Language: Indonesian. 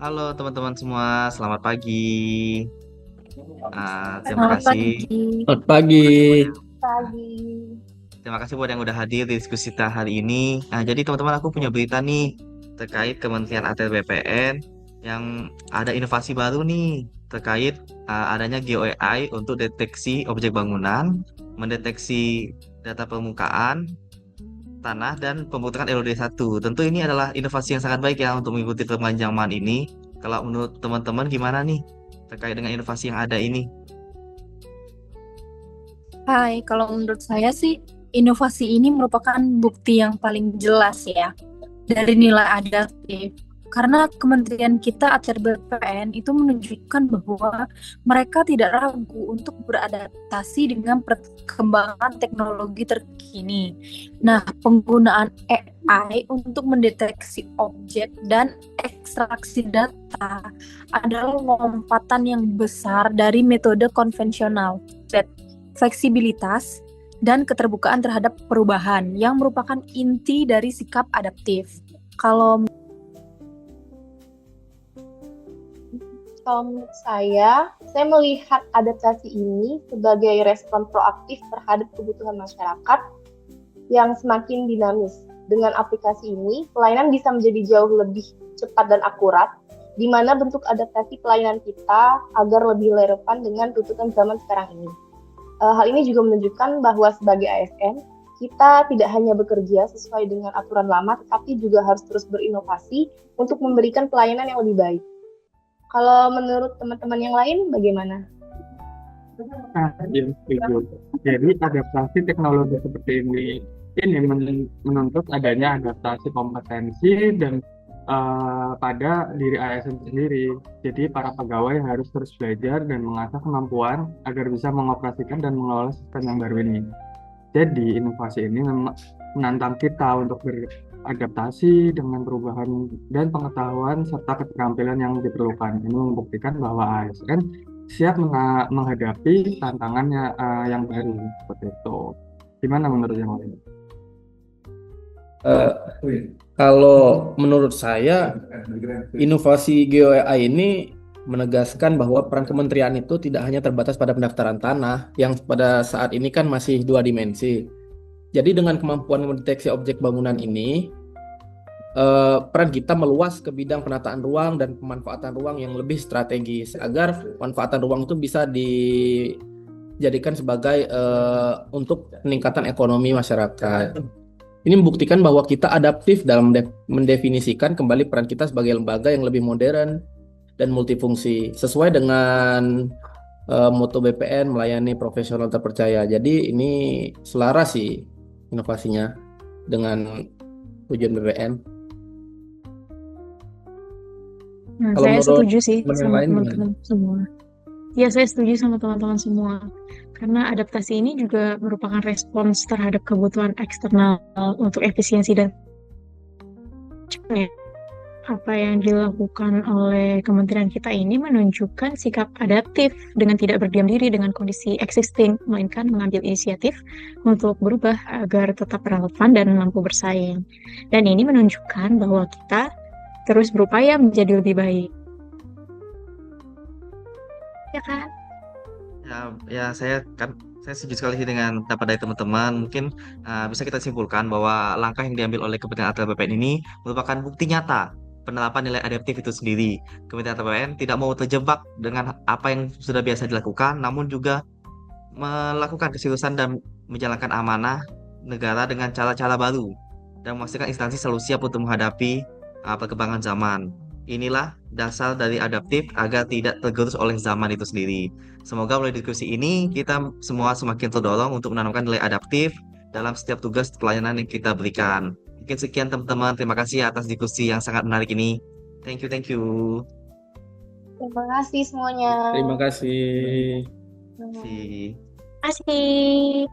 Halo teman-teman semua, selamat pagi. Terima Selamat kasih, pagi. Selamat pagi. Pagi. terima kasih buat yang udah hadir di diskusi kita hari ini. Jadi teman-teman aku punya berita nih terkait Kementerian ATR BPN yang ada inovasi baru nih terkait adanya GeoAI untuk deteksi objek bangunan, mendeteksi data permukaan tanah dan pembentukan LOD 1. Tentu ini adalah inovasi yang sangat baik ya untuk mengikuti perkembangan zaman ini. Kalau menurut teman-teman gimana nih terkait dengan inovasi yang ada ini? Hai, kalau menurut saya sih inovasi ini merupakan bukti yang paling jelas ya dari nilai adaptif. Karena Kementerian kita ATR BPN itu menunjukkan bahwa mereka tidak ragu untuk beradaptasi dengan perkembangan teknologi terkini. Nah, penggunaan AI untuk mendeteksi objek dan ekstraksi data adalah lompatan yang besar dari metode konvensional. Fleksibilitas dan keterbukaan terhadap perubahan yang merupakan inti dari sikap adaptif. Kalau Kalau menurut saya melihat adaptasi ini sebagai respon proaktif terhadap kebutuhan masyarakat yang semakin dinamis. Dengan aplikasi ini, pelayanan bisa menjadi jauh lebih cepat dan akurat, di mana bentuk adaptasi pelayanan kita agar lebih relevan dengan tuntutan zaman sekarang ini. Hal ini juga menunjukkan bahwa sebagai ASN, kita tidak hanya bekerja sesuai dengan aturan lama, tetapi juga harus terus berinovasi untuk memberikan pelayanan yang lebih baik. Kalau menurut teman-teman yang lain, bagaimana? Ya, setuju. Jadi adaptasi teknologi seperti ini menuntut adanya adaptasi kompetensi dan pada diri ASN sendiri. Jadi para pegawai harus terus belajar dan mengasah kemampuan agar bisa mengoperasikan dan mengelola sistem yang baru ini. Jadi inovasi ini memang menantang kita untuk beradaptasi dengan perubahan dan pengetahuan serta keterampilan yang diperlukan. Ini membuktikan bahwa ASN siap menghadapi tantangannya yang baru seperti itu. Gimana menurut yang lain? Eh, Kalau menurut saya, inovasi GeoAI ini menegaskan bahwa peran kementerian itu tidak hanya terbatas pada pendaftaran tanah, yang pada saat ini kan masih dua dimensi. Jadi dengan kemampuan mendeteksi objek bangunan ini, peran kita meluas ke bidang penataan ruang dan pemanfaatan ruang yang lebih strategis, agar pemanfaatan ruang itu bisa dijadikan sebagai untuk peningkatan ekonomi masyarakat. Ini membuktikan bahwa kita adaptif dalam mendefinisikan kembali peran kita sebagai lembaga yang lebih modern dan multifungsi, sesuai dengan moto BPN, melayani profesional terpercaya. Jadi ini selaras sih inovasinya dengan tujuan BPN. Nah, Kalau saya menurut setuju sih teman yang sama lain gimana? teman-teman semua. Ya, saya setuju sama teman-teman semua. Karena adaptasi ini juga merupakan respons terhadap kebutuhan eksternal untuk efisiensi dan ya, apa yang dilakukan oleh kementerian kita ini menunjukkan sikap adaptif dengan tidak berdiam diri dengan kondisi existing, melainkan mengambil inisiatif untuk berubah agar tetap relevan dan mampu bersaing. Dan ini menunjukkan bahwa kita terus berupaya menjadi lebih baik. Ya kan? Ya, saya setuju sekali sih dengan pendapat dari teman-teman. Mungkin bisa kita simpulkan bahwa langkah yang diambil oleh Kementerian Atlet BPN ini merupakan bukti nyata penerapan nilai adaptif itu sendiri. Kementerian Atlet BPN tidak mau terjebak dengan apa yang sudah biasa dilakukan, namun juga melakukan keseriusan dan menjalankan amanah negara dengan cara-cara baru dan memastikan instansi selalu siap untuk menghadapi perkembangan zaman. Inilah dasar dari adaptif agar tidak tergerus oleh zaman itu sendiri. Semoga melalui diskusi ini kita semua semakin terdorong untuk menanamkan nilai adaptif dalam setiap tugas pelayanan yang kita berikan. Mungkin sekian teman-teman. Terima kasih atas diskusi yang sangat menarik ini. Thank you, thank you. Terima kasih semuanya. Terima kasih. See. Terima kasih.